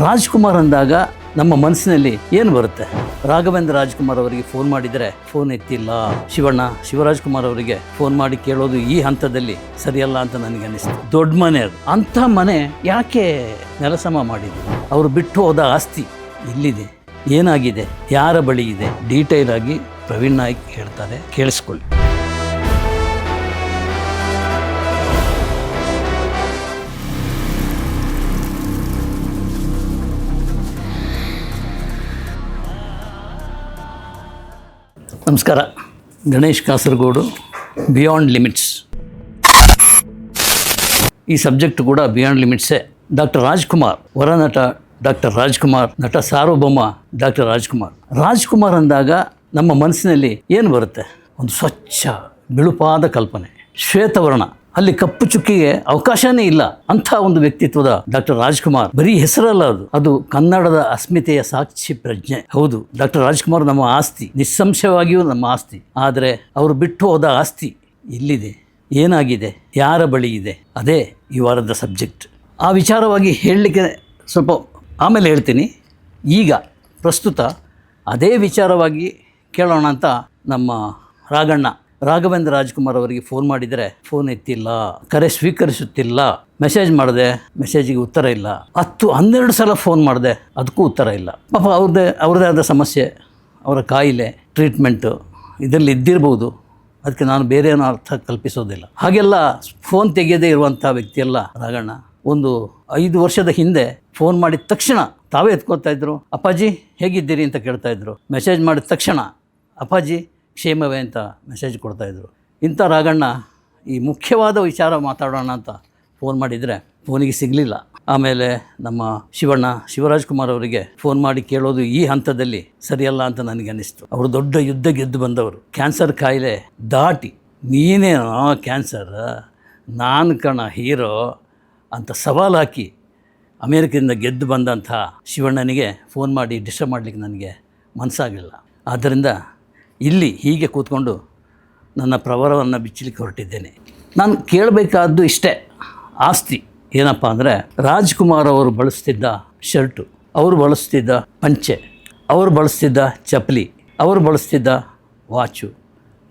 ರಾಜ್ಕುಮಾರ್ ಅಂದಾಗ ನಮ್ಮ ಮನಸ್ಸಿನಲ್ಲಿ ಏನು ಬರುತ್ತೆ? ರಾಘವೇಂದ್ರ ರಾಜ್ಕುಮಾರ್ ಅವರಿಗೆ ಫೋನ್ ಮಾಡಿದರೆ ಫೋನ್ ಎತ್ತಿಲ್ಲ. ಶಿವರಾಜ್ ಕುಮಾರ್ ಅವರಿಗೆ ಫೋನ್ ಮಾಡಿ ಕೇಳೋದು ಈ ಹಂತದಲ್ಲಿ ಸರಿಯಲ್ಲ ಅಂತ ನನಗೆ ಅನಿಸ್ತು. ದೊಡ್ಡ ಮನೆ ಅದು. ಅಂಥ ಮನೆ ಯಾಕೆ ನೆಲಸಮ ಮಾಡಿದ್ರು? ಅವರು ಬಿಟ್ಟು ಹೋದ ಆಸ್ತಿ ಇಲ್ಲಿದೆ, ಏನಾಗಿದೆ, ಯಾರ ಬಳಿ ಇದೆ, ಡೀಟೇಲ್ ಆಗಿ ಪ್ರವೀಣ್ ನಾಯ್ಕ್ ಹೇಳ್ತಾರೆ, ಕೇಳಿಸ್ಕೊಳ್ಳಿ. ನಮಸ್ಕಾರ. Ganesh Kasaragod, beyond limits. ಈ ಸಬ್ಜೆಕ್ಟ್ ಕೂಡ ಬಿಯಾಂಡ್ ಲಿಮಿಟ್ಸೇ. ಡಾಕ್ಟರ್ ರಾಜ್ಕುಮಾರ್, ವರನಟ ಡಾಕ್ಟರ್ ರಾಜ್ಕುಮಾರ್, ನಟ ಸಾರ್ವಭೌಮ ಡಾಕ್ಟರ್ ರಾಜ್ಕುಮಾರ್ ಅಂದಾಗ ನಮ್ಮ ಮನಸ್ಸಿನಲ್ಲಿ ಏನು ಬರುತ್ತೆ? ಒಂದು ಸ್ವಚ್ಛ ಬಿಳುಪಾದ ಕಲ್ಪನೆ, ಶ್ವೇತವರ್ಣ, ಅಲ್ಲಿ ಕಪ್ಪು ಚುಕ್ಕಿಗೆ ಅವಕಾಶನೇ ಇಲ್ಲ. ಅಂಥ ಒಂದು ವ್ಯಕ್ತಿತ್ವದ ಡಾಕ್ಟರ್ ರಾಜ್ಕುಮಾರ್ ಬರೀ ಹೆಸರಲ್ಲ, ಅದು ಕನ್ನಡದ ಅಸ್ಮಿತೆಯ ಸಾಕ್ಷಿ ಪ್ರಜ್ಞೆ. ಹೌದು, ಡಾಕ್ಟರ್ ರಾಜ್ಕುಮಾರ್ ನಮ್ಮ ಆಸ್ತಿ, ನಿಸ್ಸಂಶಯವಾಗಿಯೂ ನಮ್ಮ ಆಸ್ತಿ. ಆದರೆ ಅವರು ಬಿಟ್ಟು ಹೋದ ಆಸ್ತಿ ಇಲ್ಲಿದೆ, ಏನಾಗಿದೆ, ಯಾರ ಬಳಿ ಇದೆ, ಅದೇ ಈ ವಾರದ ಸಬ್ಜೆಕ್ಟ್. ಆ ವಿಚಾರವಾಗಿ ಹೇಳಲಿಕ್ಕೆ ಸ್ವಲ್ಪ ಆಮೇಲೆ ಹೇಳ್ತೀನಿ. ಈಗ ಪ್ರಸ್ತುತ ಅದೇ ವಿಚಾರವಾಗಿ ಕೇಳೋಣ ಅಂತ ನಮ್ಮ ರಾಘವೇಂದ್ರ ರಾಜ್ಕುಮಾರ್ ಅವರಿಗೆ ಫೋನ್ ಮಾಡಿದರೆ ಫೋನ್ ಎತ್ತಿಲ್ಲ, ಕರೆ ಸ್ವೀಕರಿಸುತ್ತಿಲ್ಲ. ಮೆಸೇಜ್ ಮಾಡಿದೆ, ಮೆಸೇಜಿಗೆ ಉತ್ತರ ಇಲ್ಲ. 10-12 ಸಲ ಫೋನ್ ಮಾಡಿದೆ, ಅದಕ್ಕೂ ಉತ್ತರ ಇಲ್ಲ. ಪಾಪ ಅವ್ರದ್ದೇ ಆದ ಸಮಸ್ಯೆ, ಅವರ ಕಾಯಿಲೆ, ಟ್ರೀಟ್ಮೆಂಟು ಇದರಲ್ಲಿ ಇದ್ದಿರ್ಬೋದು. ಅದಕ್ಕೆ ನಾನು ಬೇರೆ ಏನೋ ಅರ್ಥ ಕಲ್ಪಿಸೋದಿಲ್ಲ. ಹಾಗೆಲ್ಲ ಫೋನ್ ತೆಗೆಯದೇ ಇರುವಂಥ ವ್ಯಕ್ತಿಯಲ್ಲ ರಾಘಣ್ಣ. ಒಂದು 5 ವರ್ಷದ ಹಿಂದೆ ಫೋನ್ ಮಾಡಿದ ತಕ್ಷಣ ತಾವೇ ಎತ್ಕೊಳ್ತಾ ಇದ್ರು. ಅಪ್ಪಾಜಿ ಹೇಗಿದ್ದೀರಿ ಅಂತ ಕೇಳ್ತಾಯಿದ್ರು. ಮೆಸೇಜ್ ಮಾಡಿದ ತಕ್ಷಣ ಅಪ್ಪಾಜಿ ಕ್ಷೇಮವೇ ಅಂತ ಮೆಸೇಜ್ ಕೊಡ್ತಾಯಿದ್ರು. ಇಂಥ ರಾಘಣ್ಣ ಈ ಮುಖ್ಯವಾದ ವಿಚಾರ ಮಾತಾಡೋಣ ಅಂತ ಫೋನ್ ಮಾಡಿದರೆ ಫೋನಿಗೆ ಸಿಗಲಿಲ್ಲ. ಆಮೇಲೆ ನಮ್ಮ ಶಿವರಾಜ್ ಕುಮಾರ್ ಅವರಿಗೆ ಫೋನ್ ಮಾಡಿ ಕೇಳೋದು ಈ ಹಂತದಲ್ಲಿ ಸರಿಯಲ್ಲ ಅಂತ ನನಗೆ ಅನ್ನಿಸ್ತು. ಅವರು ದೊಡ್ಡ ಯುದ್ಧ ಗೆದ್ದು ಬಂದವರು. ಕ್ಯಾನ್ಸರ್ ಕಾಯಿಲೆ ದಾಟಿ, ನೀನೇನೋ ಕ್ಯಾನ್ಸರ್, ನಾನು ಕಣ ಹೀರೋ ಅಂತ ಸವಾಲು ಹಾಕಿ ಅಮೇರಿಕದಿಂದ ಗೆದ್ದು ಬಂದಂಥ ಶಿವಣ್ಣನಿಗೆ ಫೋನ್ ಮಾಡಿ ಡಿಸ್ಟರ್ಬ್ ಮಾಡಲಿಕ್ಕೆ ನನಗೆ ಮನಸ್ಸಾಗಲಿಲ್ಲ. ಆದ್ದರಿಂದ ಇಲ್ಲಿ ಹೀಗೆ ಕೂತ್ಕೊಂಡು ನನ್ನ ಪ್ರವರವನ್ನು ಬಿಚ್ಚಲಿಕ್ಕೆ ಹೊರಟಿದ್ದೇನೆ. ನಾನು ಕೇಳಬೇಕಾದ್ದು ಇಷ್ಟೇ. ಆಸ್ತಿ ಏನಪ್ಪ ಅಂದರೆ, ರಾಜ್ಕುಮಾರ್ ಅವರು ಬಳಸ್ತಿದ್ದ ಶರ್ಟು, ಅವರು ಬಳಸ್ತಿದ್ದ ಪಂಚೆ, ಅವರು ಬಳಸ್ತಿದ್ದ ಚಪ್ಪಲಿ, ಅವರು ಬಳಸ್ತಿದ್ದ ವಾಚು,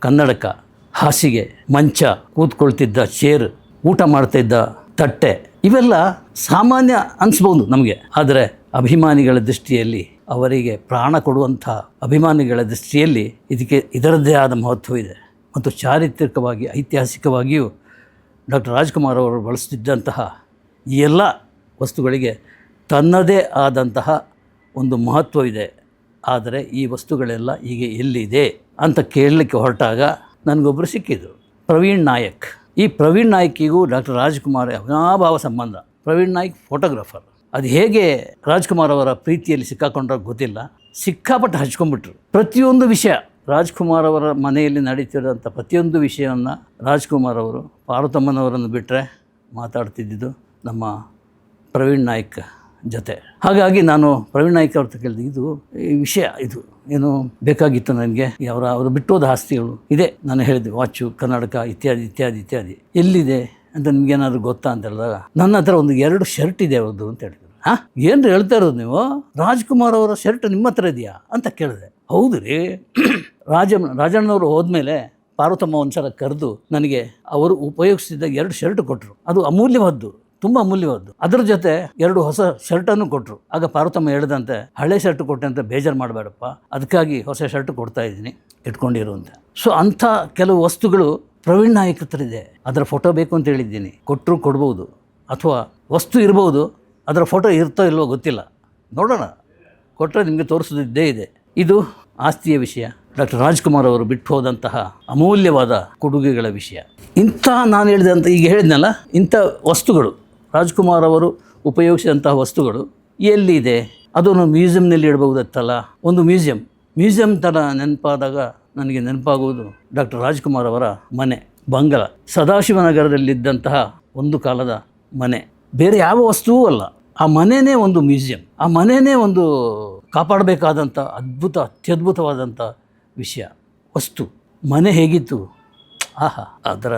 ಕನ್ನಡಕ, ಹಾಸಿಗೆ, ಮಂಚ, ಕೂತ್ಕೊಳ್ತಿದ್ದ ಚೇರ್, ಊಟ ಮಾಡ್ತಿದ್ದ ತಟ್ಟೆ, ಇವೆಲ್ಲ ಸಾಮಾನ್ಯ ಅನಿಸ್ಬೋದು ನಮಗೆ. ಆದರೆ ಅಭಿಮಾನಿಗಳ ದೃಷ್ಟಿಯಲ್ಲಿ, ಅವರಿಗೆ ಪ್ರಾಣ ಕೊಡುವಂಥ ಅಭಿಮಾನಿಗಳ ದೃಷ್ಟಿಯಲ್ಲಿ ಇದರದ್ದೇ ಆದ ಮಹತ್ವ ಇದೆ. ಮತ್ತು ಚಾರಿತ್ರಿಕವಾಗಿ, ಐತಿಹಾಸಿಕವಾಗಿಯೂ ಡಾಕ್ಟರ್ ರಾಜ್ಕುಮಾರ್ ಅವರು ಬಳಸ್ತಿದ್ದಂತಹ ಈ ಎಲ್ಲ ವಸ್ತುಗಳಿಗೆ ತನ್ನದೇ ಆದಂತಹ ಒಂದು ಮಹತ್ವವಿದೆ. ಆದರೆ ಈ ವಸ್ತುಗಳೆಲ್ಲ ಈಗ ಎಲ್ಲಿದೆ ಅಂತ ಕೇಳಲಿಕ್ಕೆ ಹೊರಟಾಗ ನನಗೊಬ್ಬರು ಸಿಕ್ಕಿದ್ರು, ಪ್ರವೀಣ್ ನಾಯಕ್. ಈ ಪ್ರವೀಣ್ ನಾಯ್ಕಿಗೂ ಡಾಕ್ಟರ್ ರಾಜ್ಕುಮಾರ್ ಅವಿನಾಭಾವ ಸಂಬಂಧ. ಪ್ರವೀಣ್ ನಾಯ್ಕ್ ಫೋಟೋಗ್ರಾಫರ್. ಅದು ಹೇಗೆ ರಾಜ್ಕುಮಾರ್ ಅವರ ಪ್ರೀತಿಯಲ್ಲಿ ಸಿಕ್ಕಾಕೊಂಡ್ರೆ ಗೊತ್ತಿಲ್ಲ, ಸಿಕ್ಕಾಪಟ್ಟು ಹಚ್ಕೊಂಡ್ಬಿಟ್ರು. ಪ್ರತಿಯೊಂದು ವಿಷಯ, ರಾಜ್ಕುಮಾರ್ ಅವರ ಮನೆಯಲ್ಲಿ ನಡೀತಿರೋಂಥ ಪ್ರತಿಯೊಂದು ವಿಷಯವನ್ನು ರಾಜ್ಕುಮಾರ್ ಅವರು, ಪಾರ್ವತಮ್ಮನವರನ್ನು ಬಿಟ್ಟರೆ ಮಾತಾಡ್ತಿದ್ದಿದ್ದು ನಮ್ಮ ಪ್ರವೀಣ್ ನಾಯ್ಕ್ ಜೊತೆ. ಹಾಗಾಗಿ ನಾನು ಪ್ರವೀಣ್ ನಾಯ್ಕ್ ಅವ್ರ ಕೇಳಿದೆ, ಈ ವಿಷಯ ಇದು ಏನು ಬೇಕಾಗಿತ್ತು ನನಗೆ, ಅವರು ಬಿಟ್ಟೋದ ಆಸ್ತಿಗಳು ಇದೆ. ನಾನು ಹೇಳಿದೆ ವಾಚು, ಕನ್ನಡಕ ಇತ್ಯಾದಿ ಎಲ್ಲಿದೆ ಅಂತ ನಿಮ್ಗೇನಾದರೂ ಗೊತ್ತಾ ಅಂತ ಹೇಳಿದಾಗ, ನನ್ನ ಹತ್ರ ಒಂದು 2 ಶರ್ಟ್ ಇದೆ ಅವ್ರದ್ದು ಅಂತ ಹೇಳಿದ್ರು. ಏನು ಹೇಳ್ತಾ ಇರೋದು ನೀವು? ರಾಜ್ಕುಮಾರ್ ಅವರ ಶರ್ಟ್ ನಿಮ್ಮ ಹತ್ರ ಇದೆಯಾ ಅಂತ ಕೇಳಿದೆ. ಹೌದು ರೀ, ರಾಜಣ್ಣವರು ಹೋದ್ಮೇಲೆ ಪಾರ್ವತಮ್ಮ ಒಂದ್ಸಲ ಕರೆದು ನನಗೆ ಅವರು ಉಪಯೋಗಿಸಿದ 2 ಶರ್ಟ್ ಕೊಟ್ಟರು. ಅದು ಅಮೂಲ್ಯವಾದ್ದು, ತುಂಬ ಅಮೂಲ್ಯವಾದ್ದು. ಅದರ ಜೊತೆ 2 ಹೊಸ ಶರ್ಟನ್ನು ಕೊಟ್ಟರು. ಆಗ ಪಾರ್ವತಮ್ಮ ಹೇಳಿದಂತೆ, ಹಳೆ ಶರ್ಟ್ ಕೊಟ್ಟೆ ಅಂತ ಬೇಜಾರು ಮಾಡಬೇಡಪ್ಪ, ಅದಕ್ಕಾಗಿ ಹೊಸ ಶರ್ಟ್ ಕೊಡ್ತಾ ಇದ್ದೀನಿ, ಇಟ್ಕೊಂಡಿರು ಅಂತ. ಸೊ ಅಂಥ ಕೆಲವು ವಸ್ತುಗಳು ಪ್ರವೀಣ್ ನಾಯ್ಕ್ ಹತ್ರ ಇದೆ. ಅದರ ಫೋಟೋ ಬೇಕು ಅಂತ ಹೇಳಿದ್ದೀನಿ, ಕೊಟ್ಟರು ಕೊಡ್ಬೋದು, ಅಥವಾ ವಸ್ತು ಇರ್ಬೋದು, ಅದರ ಫೋಟೋ ಇರ್ತೋ ಇಲ್ವೋ ಗೊತ್ತಿಲ್ಲ, ನೋಡೋಣ. ಕೊಟ್ಟರೆ ನಿಮಗೆ ತೋರಿಸೋದಿದ್ದೇ ಇದೆ. ಇದು ಆಸ್ತಿಯ ವಿಷಯ, ಡಾಕ್ಟರ್ ರಾಜ್ಕುಮಾರ್ ಅವರು ಬಿಟ್ಟು ಹೋದಂತಹ ಅಮೂಲ್ಯವಾದ ಕೊಡುಗೆಗಳ ವಿಷಯ. ಇಂಥ ನಾನು ಹೇಳಿದಂಥ, ಈಗ ಹೇಳಿದ್ನಲ್ಲ, ಇಂಥ ವಸ್ತುಗಳು, ರಾಜ್ಕುಮಾರ್ ಅವರು ಉಪಯೋಗಿಸಿದಂತಹ ವಸ್ತುಗಳು ಎಲ್ಲಿದೆ? ಅದನ್ನು ಮ್ಯೂಸಿಯಂನಲ್ಲಿ ಇಡಬಹುದತ್ತಲ್ಲ. ಒಂದು ಮ್ಯೂಸಿಯಂ ಥರ ನೆನಪಾದಾಗ ನನಗೆ ನೆನಪಾಗುವುದು ಡಾಕ್ಟರ್ ರಾಜ್ಕುಮಾರ್ ಅವರ ಮನೆ, ಬಂಗಲ, ಸದಾಶಿವನಗರದಲ್ಲಿದ್ದಂತಹ ಒಂದು ಕಾಲದ ಮನೆ. ಬೇರೆ ಯಾವ ವಸ್ತುವೂ ಅಲ್ಲ, ಆ ಮನೆಯೇ ಒಂದು ಮ್ಯೂಸಿಯಂ. ಆ ಮನೆಯೇ ಒಂದು ಕಾಪಾಡಬೇಕಾದಂಥ ಅತ್ಯದ್ಭುತವಾದಂಥ ವಿಷಯ, ವಸ್ತು. ಮನೆ ಹೇಗಿತ್ತು, ಆಹಾ, ಅದರ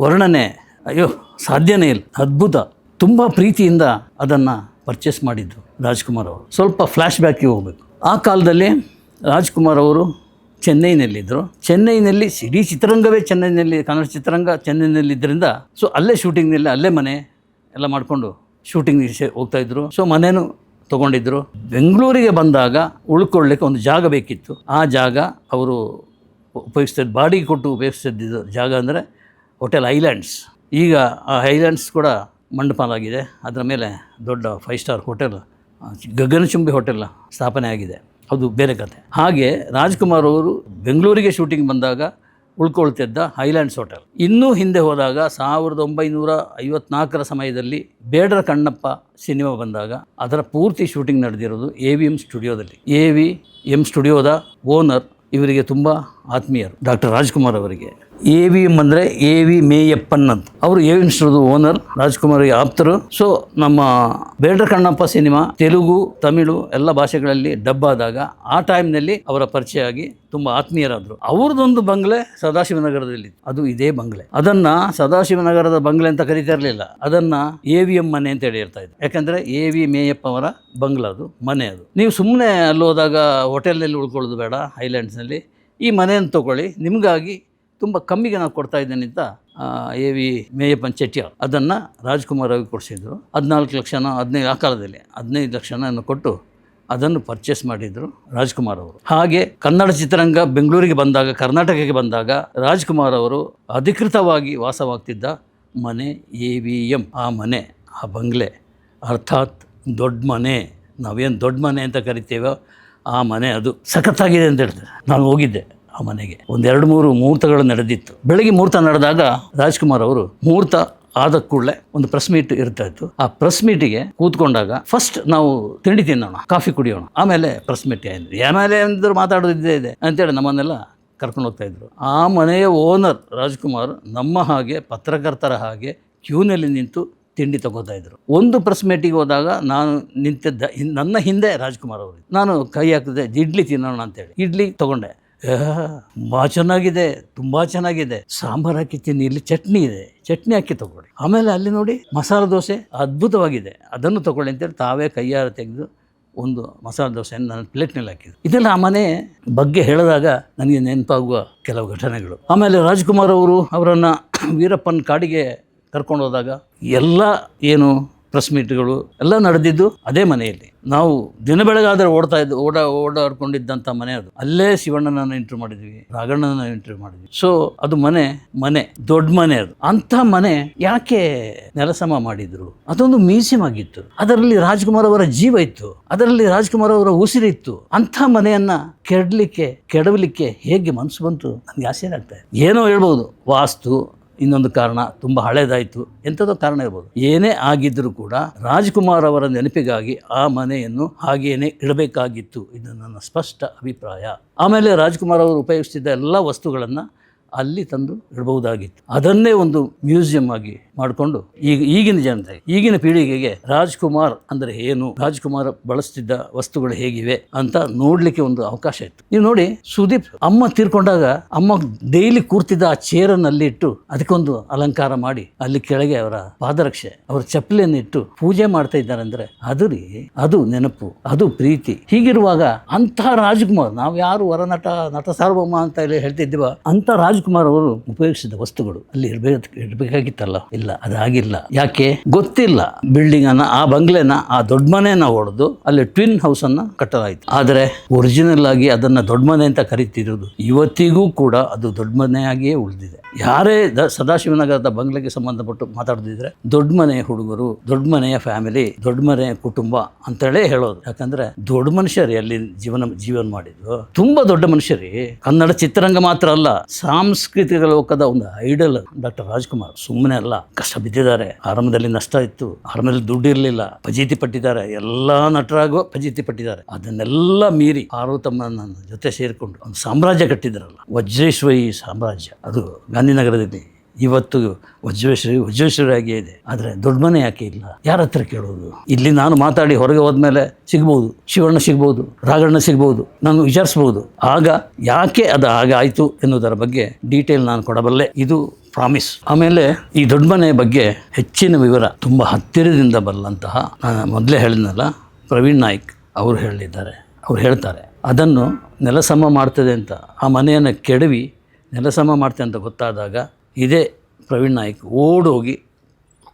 ವರ್ಣನೆ ಅಯ್ಯೋ ಸಾಧ್ಯನೇ ಇಲ್ಲ, ಅದ್ಭುತ. ತುಂಬ ಪ್ರೀತಿಯಿಂದ ಅದನ್ನು ಪರ್ಚೇಸ್ ಮಾಡಿದ್ದು ರಾಜ್ಕುಮಾರ್ ಅವರು. ಸ್ವಲ್ಪ ಫ್ಲ್ಯಾಶ್ ಬ್ಯಾಕಿಗೆ ಹೋಗಬೇಕು. ಆ ಕಾಲದಲ್ಲಿ ರಾಜ್ಕುಮಾರ್ ಅವರು ಚೆನ್ನೈನಲ್ಲಿದ್ದರು. ಚೆನ್ನೈನಲ್ಲಿ ಇಡೀ ಚಿತ್ರರಂಗವೇ ಚೆನ್ನೈನಲ್ಲಿ, ಕನ್ನಡ ಚಿತ್ರರಂಗ ಚೆನ್ನೈನಲ್ಲಿದ್ದರಿಂದ ಸೊ ಅಲ್ಲೇ ಶೂಟಿಂಗ್ನಲ್ಲಿ ಅಲ್ಲೇ ಮನೆ ಎಲ್ಲ ಮಾಡಿಕೊಂಡು ಶೂಟಿಂಗ್ ಹೋಗ್ತಾಯಿದ್ರು. ಸೊ ಮನೇನು ತೊಗೊಂಡಿದ್ದರು. ಬೆಂಗಳೂರಿಗೆ ಬಂದಾಗ ಉಳ್ಕೊಳ್ಳಿಕ್ಕೆ ಒಂದು ಜಾಗ ಬೇಕಿತ್ತು. ಆ ಜಾಗ ಅವರು ಉಪಯೋಗಿಸ್ತಿದ್ದು, ಬಾಡಿಗೆ ಕೊಟ್ಟು ಉಪಯೋಗಿಸ್ತಿದ್ದ ಜಾಗ ಅಂದರೆ ಹೋಟೆಲ್ ಐಲ್ಯಾಂಡ್ಸ್. ಈಗ ಆ ಐಲ್ಯಾಂಡ್ಸ್ ಕೂಡ ಮಂಡಪಾಲಾಗಿದೆ. ಅದರ ಮೇಲೆ ದೊಡ್ಡ 5 ಸ್ಟಾರ್ ಹೋಟೆಲ್, ಗಗನಚುಂಬಿ ಹೋಟೆಲ್ ಸ್ಥಾಪನೆ ಆಗಿದೆ. ಅದು ಬೇರೆ ಕತೆ. ಹಾಗೆ ರಾಜ್ಕುಮಾರ್ ಅವರು ಬೆಂಗಳೂರಿಗೆ ಶೂಟಿಂಗ್ ಬಂದಾಗ ಉಳ್ಕೊಳ್ತಿದ್ದ ಹೈಲ್ಯಾಂಡ್ಸ್ ಹೋಟೆಲ್. ಇನ್ನೂ ಹಿಂದೆ ಹೋದಾಗ 1954 ಸಮಯದಲ್ಲಿ ಬೇಡರ ಕಣ್ಣಪ್ಪ ಸಿನಿಮಾ ಬಂದಾಗ ಅದರ ಪೂರ್ತಿ ಶೂಟಿಂಗ್ ನಡೆದಿರೋದು AVM ಸ್ಟುಡಿಯೋದಲ್ಲಿ. AVM ಸ್ಟುಡಿಯೋದ ಓನರ್ ಇವರಿಗೆ ತುಂಬ ಆತ್ಮೀಯರು ಡಾಕ್ಟರ್ ರಾಜ್ಕುಮಾರ್ ಅವರಿಗೆ. AVM ಅಂದರೆ AV ಮೇಯಪ್ಪನ್ ಅಂತ. ಅವರು AVM ಸ್ಟುಡಿಯೋದ ಓನರ್, ರಾಜ್ಕುಮಾರ್ಗೆ ಆಪ್ತರು. ಸೊ ನಮ್ಮ ಬೇಡರ ಕಣ್ಣಪ್ಪ ಸಿನಿಮಾ ತೆಲುಗು, ತಮಿಳು ಎಲ್ಲ ಭಾಷೆಗಳಲ್ಲಿ ಡಬ್ ಆದಾಗ ಆ ಟೈಮ್ನಲ್ಲಿ ಅವರ ಪರಿಚಯ ಆಗಿ ತುಂಬ ಆತ್ಮೀಯರಾದರು. ಅವ್ರದ್ದೊಂದು ಬಂಗ್ಲೆ ಸದಾಶಿವನಗರದಲ್ಲಿ, ಅದು ಇದೇ ಬಂಗ್ಲೆ. ಅದನ್ನು ಸದಾಶಿವನಗರದ ಬಂಗ್ಲೆ ಅಂತ ಕರೀತಾ ಇರಲಿಲ್ಲ, ಅದನ್ನು AVM ಮನೆ ಅಂತ ಹೇಳಿ ಇರ್ತಾ ಇದ್ರು. ಯಾಕಂದರೆ AV ಮೇಯಪ್ಪ ಅವರ ಬಂಗ್ಲೆ, ಅದು ಮನೆ. ಅದು ನೀವು ಸುಮ್ಮನೆ ಅಲ್ಲಿ ಹೋದಾಗ ಹೋಟೆಲ್ನಲ್ಲಿ ಉಳ್ಕೊಳ್ಳೋದು ಬೇಡ, ಹೈಲ್ಯಾಂಡ್ಸ್ನಲ್ಲಿ ಈ ಮನೆಯನ್ನು ತೊಗೊಳ್ಳಿ, ನಿಮಗಾಗಿ ತುಂಬ ಕಮ್ಮಿಗೆ ನಾವು ಕೊಡ್ತಾ ಇದ್ದೇನೆ ಅಂತ AV ಮೇಯಪ್ಪನ್ ಚೆಟ್ಟಿಯಾರ್ ಅದನ್ನು ರಾಜ್ಕುಮಾರ್ ಅವ್ರಿಗೆ ಕೊಡಿಸಿದ್ರು. 14 ಲಕ್ಷನ 15 ಆ ಕಾಲದಲ್ಲಿ 15 ಲಕ್ಷನ ಕೊಟ್ಟು ಅದನ್ನು ಪರ್ಚೇಸ್ ಮಾಡಿದರು ರಾಜ್ಕುಮಾರ್ ಅವರು. ಹಾಗೆ ಕನ್ನಡ ಚಿತ್ರರಂಗ ಬೆಂಗಳೂರಿಗೆ ಬಂದಾಗ, ಕರ್ನಾಟಕಕ್ಕೆ ಬಂದಾಗ ರಾಜ್ಕುಮಾರ್ ಅವರು ಅಧಿಕೃತವಾಗಿ ವಾಸವಾಗ್ತಿದ್ದ ಮನೆ AVM. ಆ ಮನೆ, ಆ ಬಂಗ್ಲೆ, ಅರ್ಥಾತ್ ದೊಡ್ಡ ಮನೆ, ನಾವೇನು ದೊಡ್ಡ ಮನೆ ಅಂತ ಕರಿತೇವೋ ಆ ಮನೆ ಅದು ಸಖತ್ತಾಗಿದೆ ಅಂತ ಹೇಳ್ತಾರೆ. ನಾನು ಹೋಗಿದ್ದೆ ಆ ಮನೆಗೆ. 2-3 ಮುಹೂರ್ತಗಳು ನಡೆದಿತ್ತು. ಬೆಳಗ್ಗೆ ಮುಹೂರ್ತ ನಡೆದಾಗ ರಾಜ್ಕುಮಾರ್ ಅವರು ಮುಹೂರ್ತ ಆದ ಕೂಡಲೇ ಒಂದು ಪ್ರೆಸ್ ಮೀಟ್ ಇರ್ತಾ ಇತ್ತು. ಆ ಪ್ರೆಸ್ ಮೀಟಿಗೆ ಕೂತ್ಕೊಂಡಾಗ ಫಸ್ಟ್ ನಾವು ತಿಂಡಿ ತಿನ್ನೋಣ, ಕಾಫಿ ಕುಡಿಯೋಣ, ಆಮೇಲೆ ಪ್ರೆಸ್ ಮೀಟ್ ಆಯಿತು. ಆಮೇಲೆ ಏನಾದರೂ ಮಾತಾಡೋದಿದ್ದೇ ಇದೆ ಅಂತೇಳಿ ನಮ್ಮನ್ನೆಲ್ಲ ಕರ್ಕೊಂಡು ಹೋಗ್ತಾಯಿದ್ರು. ಆ ಮನೆಯ ಓನರ್ ರಾಜ್ಕುಮಾರ್ ನಮ್ಮ ಹಾಗೆ ಪತ್ರಕರ್ತರ ಹಾಗೆ ಕ್ಯೂನಲ್ಲಿ ನಿಂತು ತಿಂಡಿ ತಗೋತಾ ಇದ್ರು. ಒಂದು ಪ್ರೆಸ್ ಮೀಟಿಗೆ ಹೋದಾಗ ನಾನು ನಿಂತಿದ್ದ, ನನ್ನ ಹಿಂದೆ ರಾಜ್ಕುಮಾರ್ ಅವರು. ನಾನು ಕೈ ಹಾಕಿದೆ, ಇಡ್ಲಿ ತಿನ್ನೋಣ ಅಂತೇಳಿ ಇಡ್ಲಿ ತೊಗೊಂಡೆ. ತುಂಬ ಚೆನ್ನಾಗಿದೆ, ತುಂಬ ಚೆನ್ನಾಗಿದೆ, ಸಾಂಬಾರು ಹಾಕಿ ತಿನ್ನಿ, ಇಲ್ಲಿ ಚಟ್ನಿ ಇದೆ, ಚಟ್ನಿ ಹಾಕಿ ತೊಗೊಳ್ಳಿ, ಆಮೇಲೆ ಅಲ್ಲಿ ನೋಡಿ ಮಸಾಲೆ ದೋಸೆ ಅದ್ಭುತವಾಗಿದೆ, ಅದನ್ನು ತೊಗೊಳ್ಳಿ ಅಂತೇಳಿ ತಾವೇ ಕೈಯಾರ ತೆಗೆದು ಒಂದು ಮಸಾಲೆ ದೋಸೆಯನ್ನು ನನ್ನ ಪ್ಲೇಟ್ನಲ್ಲಿ ಹಾಕಿದ್ರು. ಇದೆಲ್ಲ ಆ ಮನೆ ಬಗ್ಗೆ ಹೇಳಿದಾಗ ನನಗೆ ನೆನಪಾಗುವ ಕೆಲವು ಘಟನೆಗಳು. ಆಮೇಲೆ ರಾಜ್ಕುಮಾರ್ ಅವರು ಅವರನ್ನು ವೀರಪ್ಪನ ಕಾಡಿಗೆ ಕರ್ಕೊಂಡು ಹೋದಾಗ ಎಲ್ಲ ಏನು ಪ್ರೆಸ್ ಮೀಟ್ಗಳು ಎಲ್ಲ ನಡೆದಿದ್ದು ಅದೇ ಮನೆಯಲ್ಲಿ. ನಾವು ದಿನ ಬೆಳಗಾದರೆ ಓಡಾಡ್ಕೊಂಡಿದ್ದಂಥ ಮನೆ ಅದು. ಅಲ್ಲೇ ಶಿವಣ್ಣನನ್ನು ಇಂಟರ್ವ್ಯೂ ಮಾಡಿದ್ವಿ, ರಾಘಣ್ಣನ ಇಂಟರ್ವ್ಯೂ ಮಾಡಿದ್ವಿ. ಸೊ ಅದು ಮನೆ ದೊಡ್ಡ ಮನೆ. ಅದು ಅಂಥ ಮನೆ ಯಾಕೆ ನೆಲಸಮ ಮಾಡಿದ್ರು? ಅದೊಂದು ಮ್ಯೂಸಿಯಂ ಆಗಿತ್ತು, ಅದರಲ್ಲಿ ರಾಜ್ಕುಮಾರ್ ಅವರ ಜೀವ ಇತ್ತು, ಅದರಲ್ಲಿ ರಾಜ್ಕುಮಾರ್ ಅವರ ಉಸಿರಿತ್ತು. ಅಂಥ ಮನೆಯನ್ನ ಕೆಡವಲಿಕ್ಕೆ ಹೇಗೆ ಮನಸ್ಸು ಬಂತು? ನನಗೆ ಆಶ್ಚರ್ಯ ಆಗ್ತದೆ. ಏನೋ ಹೇಳ್ಬೋದು, ವಾಸ್ತು, ಇನ್ನೊಂದು ಕಾರಣ, ತುಂಬ ಹಳೇದಾಯಿತು, ಎಂಥದೋ ಕಾರಣ ಇರ್ಬೋದು. ಏನೇ ಆಗಿದ್ದರೂ ಕೂಡ ರಾಜ್ಕುಮಾರ್ ಅವರ ನೆನಪಿಗಾಗಿ ಆ ಮನೆಯನ್ನು ಹಾಗೇನೆ ಇಡಬೇಕಾಗಿತ್ತು. ಇದು ನನ್ನ ಸ್ಪಷ್ಟ ಅಭಿಪ್ರಾಯ. ಆಮೇಲೆ ರಾಜ್ಕುಮಾರ್ ಅವರು ಉಪಯೋಗಿಸ್ತಿದ್ದ ಎಲ್ಲ ವಸ್ತುಗಳನ್ನು ಅಲ್ಲಿ ತಂದು ಇಡಬಹುದಾಗಿತ್ತು. ಅದನ್ನೇ ಒಂದು ಮ್ಯೂಸಿಯಂ ಆಗಿ ಮಾಡಿಕೊಂಡು ಈಗಿನ ಜನತೆ, ಈಗಿನ ಪೀಳಿಗೆಗೆ ರಾಜ್ಕುಮಾರ್ ಅಂದರೆ ಏನು, ರಾಜ್ಕುಮಾರ್ ಬಳಸ್ತಿದ್ದ ವಸ್ತುಗಳು ಹೇಗಿವೆ ಅಂತ ನೋಡಲಿಕ್ಕೆ ಒಂದು ಅವಕಾಶ ಇತ್ತು. ನೀವು ನೋಡಿ, ಸುದೀಪ್ ಅಮ್ಮ ತೀರ್ಕೊಂಡಾಗ ಅಮ್ಮ ಡೈಲಿ ಕೂರ್ತಿದ್ದ ಆ ಚೇರನ್ನು ಇಟ್ಟು ಅದಕ್ಕೊಂದು ಅಲಂಕಾರ ಮಾಡಿ ಅಲ್ಲಿ ಕೆಳಗೆ ಅವರ ಪಾದರಕ್ಷೆ, ಅವರ ಚಪ್ಪಲಿಯನ್ನು ಇಟ್ಟು ಪೂಜೆ ಮಾಡ್ತಾ ಇದ್ದಾರೆ ಅಂದರೆ ಅದು ನೆನಪು, ಅದು ಪ್ರೀತಿ. ಹೀಗಿರುವಾಗ ಅಂಥ ರಾಜ್ಕುಮಾರ್, ನಾವು ಯಾರು ನಟ ಸಾರ್ವಭೌಮ ಅಂತ ಹೇಳ್ತಿದ್ದೀವ, ಅಂಥ ರಾಜ್ಕುಮಾರ್ ಅವರು ಉಪಯೋಗಿಸಿದ ವಸ್ತುಗಳು ಅಲ್ಲಿ ಇರಬೇಕಾಗಿತ್ತಲ್ಲ. ಇಲ್ಲ, ಅದಾಗಿಲ್ಲ. ಯಾಕೆ ಗೊತ್ತಿಲ್ಲ. ಬಿಲ್ಡಿಂಗ್ ಅನ್ನ, ಆ ಬಂಗ್ಲೆನ, ಆ ದೊಡ್ಡ ಮನೆಯನ್ನ ಹೊಡೆದು ಅಲ್ಲಿ ಟ್ವಿನ್ ಹೌಸ್ ಅನ್ನ ಕಟ್ಟಲಾಯಿತು. ಆದರೆ ಒರಿಜಿನಲ್ ಆಗಿ ಅದನ್ನ ದೊಡ್ಡ ಮನೆ ಅಂತ ಕರೀತಿರೋದು ಇವತ್ತಿಗೂ ಕೂಡ ಅದು ದೊಡ್ಡ ಮನೆಯಾಗಿಯೇ ಉಳಿದಿದೆ. ಯಾರೇ ಸದಾಶಿವನಗರದ ಬಂಗ್ಲೆಗೆ ಸಂಬಂಧಪಟ್ಟು ಮಾತಾಡೋದಿದ್ರೆ ದೊಡ್ಡ ಮನೆಯ ಹುಡುಗರು, ದೊಡ್ಡ ಮನೆಯ ಫ್ಯಾಮಿಲಿ, ದೊಡ್ಡ ಮನೆಯ ಕುಟುಂಬ ಅಂತೇಳೇ ಹೇಳೋದು. ಯಾಕಂದ್ರೆ ದೊಡ್ಡ ಮನುಷ್ಯರೇ ಅಲ್ಲಿ ಜೀವನ ಮಾಡಿದ್ರು, ತುಂಬಾ ದೊಡ್ಡ ಮನುಷ್ಯರೇ. ಕನ್ನಡ ಚಿತ್ರರಂಗ ಮಾತ್ರ ಅಲ್ಲ, ಸಾಂಸ್ಕೃತಿಕ ಲೋಕದ ಒಂದು ಐಡಲ್ ಡಾಕ್ಟರ್ ರಾಜ್ಕುಮಾರ್. ಸುಮ್ಮನೆ ಅಲ್ಲ, ಕಷ್ಟ ಬಿದ್ದಿದ್ದಾರೆ. ಆರಂಭದಲ್ಲಿ ನಷ್ಟ ಇತ್ತು, ಆರಂಭದಲ್ಲಿ ದುಡ್ಡು ಇರಲಿಲ್ಲ, ಫಜೀತಿ ಪಟ್ಟಿದ್ದಾರೆ, ಎಲ್ಲ ನಟರಾಗೋ ಫಜೀತಿ ಪಟ್ಟಿದ್ದಾರೆ. ಅದನ್ನೆಲ್ಲ ಮೀರಿ ಪಾರ್ವತಮ್ಮನ ಜೊತೆ ಸೇರಿಕೊಂಡು ಒಂದು ಸಾಮ್ರಾಜ್ಯ ಕಟ್ಟಿದ್ದಾರಲ್ಲ, ವಜ್ರೇಶ್ವರಿ ಸಾಮ್ರಾಜ್ಯ. ಅದು ಗಾಂಧಿನಗರದಲ್ಲಿ ಇವತ್ತು ವಜ್ರೇಶ್ವರಿಯಾಗಿಯೇ ಇದೆ. ಆದರೆ ದೊಡ್ಡ ಮನೆ ಯಾಕೆ ಇಲ್ಲ? ಯಾರ ಹತ್ರ ಕೇಳೋದು? ಇಲ್ಲಿ ನಾನು ಮಾತಾಡಿ ಹೊರಗೆ ಹೋದ್ಮೇಲೆ ಸಿಗ್ಬೋದು, ಶಿವಣ್ಣ ಸಿಗ್ಬೋದು, ರಾಘಣ್ಣ ಸಿಗ್ಬೋದು, ನಾನು ವಿಚಾರಿಸ್ಬೋದು. ಆಗ ಯಾಕೆ ಅದು ಹಾಗೆ ಆಯಿತು ಎನ್ನುವುದರ ಬಗ್ಗೆ ಡೀಟೇಲ್ ನಾನು ಕೊಡಬಲ್ಲೆ. ಇದು ಪ್ರಾಮಿಸ್. ಆಮೇಲೆ ಈ ದೊಡ್ಡ ಮನೆ ಬಗ್ಗೆ ಹೆಚ್ಚಿನ ವಿವರ ತುಂಬ ಹತ್ತಿರದಿಂದ ಬರಲಂತಹ, ನಾನು ಮೊದಲೇ ಹೇಳಿದ್ನಲ್ಲ, ಪ್ರವೀಣ್ ನಾಯ್ಕ್ ಅವರು ಹೇಳಿದ್ದಾರೆ. ಅವ್ರು ಹೇಳ್ತಾರೆ ಅದನ್ನು ನೆಲಸಮ ಮಾಡ್ತದೆ ಅಂತ, ಆ ಮನೆಯನ್ನು ಕೆಡವಿ ನೆಲಸಮ ಮಾಡ್ತದೆ ಅಂತ ಗೊತ್ತಾದಾಗ ಇದೇ ಪ್ರವೀಣ್ ನಾಯ್ಕ್ ಓಡೋಗಿ